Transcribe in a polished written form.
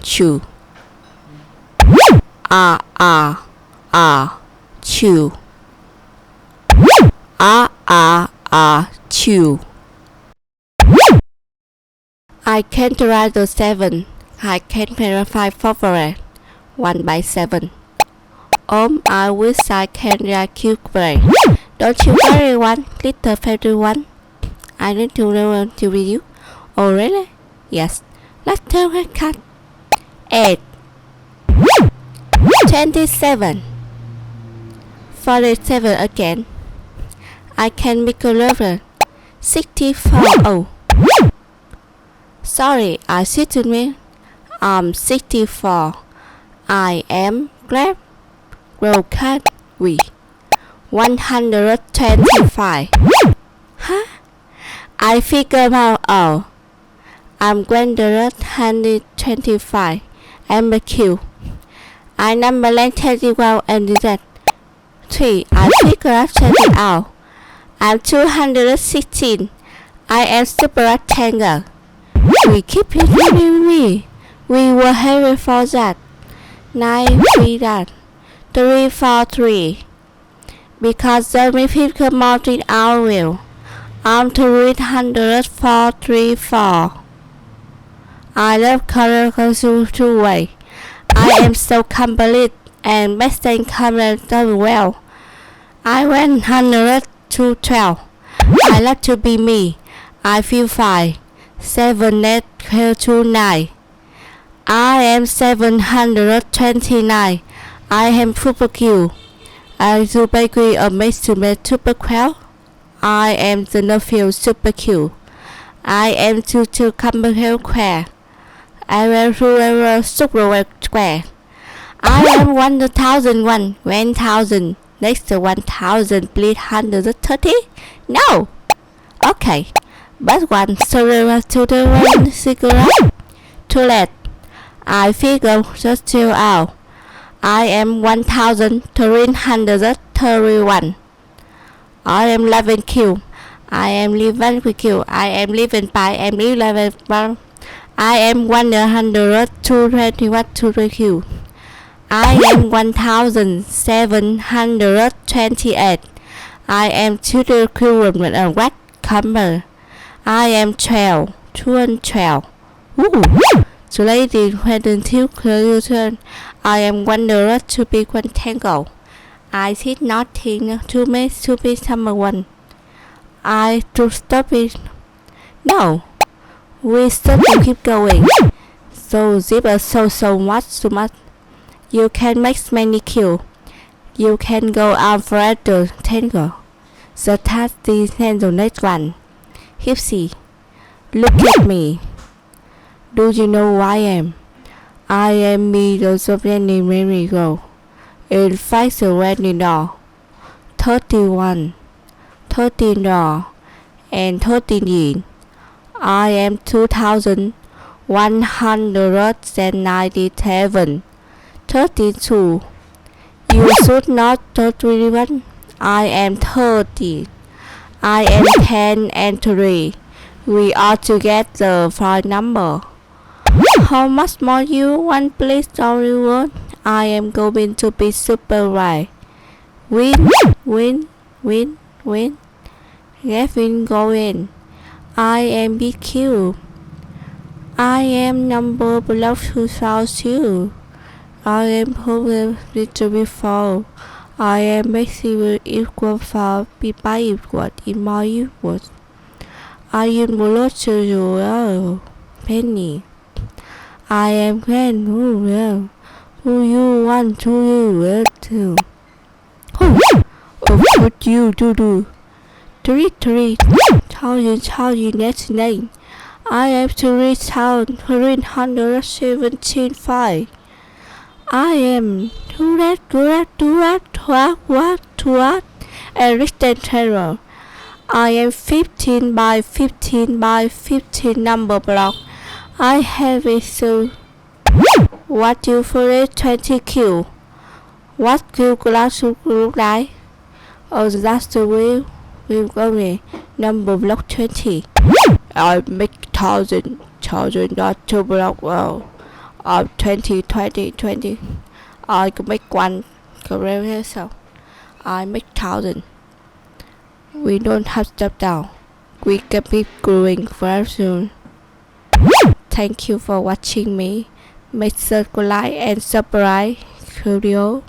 chew. Chew. Chew. I can't write the 7. I can't verify forward 1 by 7. I wish I can calculate. Don't you worry, one little fairy one. I need to learn to read you. Oh really? Yes. Let's take a cut. 8. 27. 47 again. I can make a level. 64. Oh. Sorry, I shouldn't mean. I'm 64. I am glad. Broken. We. 125. Huh? I figure out. Oh. I'm 125. I'm a Q. I number line 31 and that. 3. I figure out 30 out. I'm 216. I am super rectangle. We keep it with. We were having for that. 9 3 that. 3 4 3. Because the people mounted our will. I'm 304 I love color two way. I am so complete and best thing color done well. I went 112. I like to be me. I feel fine. 7 net to 9. I am 729. I am super cute. I super agree or make to make super well. I am the nephew super cute. I am to complete square. I am to super square. I am 1001. 1000. Next to 1000, please 130? No. Okay. But one surrender to the one cigarette. Too late. I figure just chill out. I am 1331. I am 11 Q. I am living with you. I am living by. I am 11 by. I am 121 to the Q. I am 1728. I am to the Q and what comer. I am 12. 12. Ooh. So lady when until clear I am wonder to be one tangle. I did nothing to make to be someone. I to stop it. No. We stop to keep going. So zip so much. You can make many kill. You can go out for the tangle. The task is handle next one. Hipsy. Look at me. Do you know who I am? I am me, the Soviet merry go. In fact, the red door. 31, 13 door, and 13 yin. I am 2197. 32. You should not 31. I am 30. I am 10 and 3. We are together for number. How much more you want, please don't you want? I am going to be super right. Win. Get win going. I am BQ. I am Numberblocks 2002. I am home little before. I am maximum equal for by equal in my equal. I am below to you, Penny. I am grand who you want to you to. What you do? 3,000 next name. I am 3,317.5. I am to that and restant terror. I am 15 by 15 by 15 number block. I have it so. What you for it 20 Q? What Q class look like? Oh, that's the way we'll go with number block 20. I make 1000 told you not to block well of 2020. I can make one career so I make 1,000. We don't have to stop down. We can keep growing very soon. Thank you for watching me. Make sure to like and subscribe video.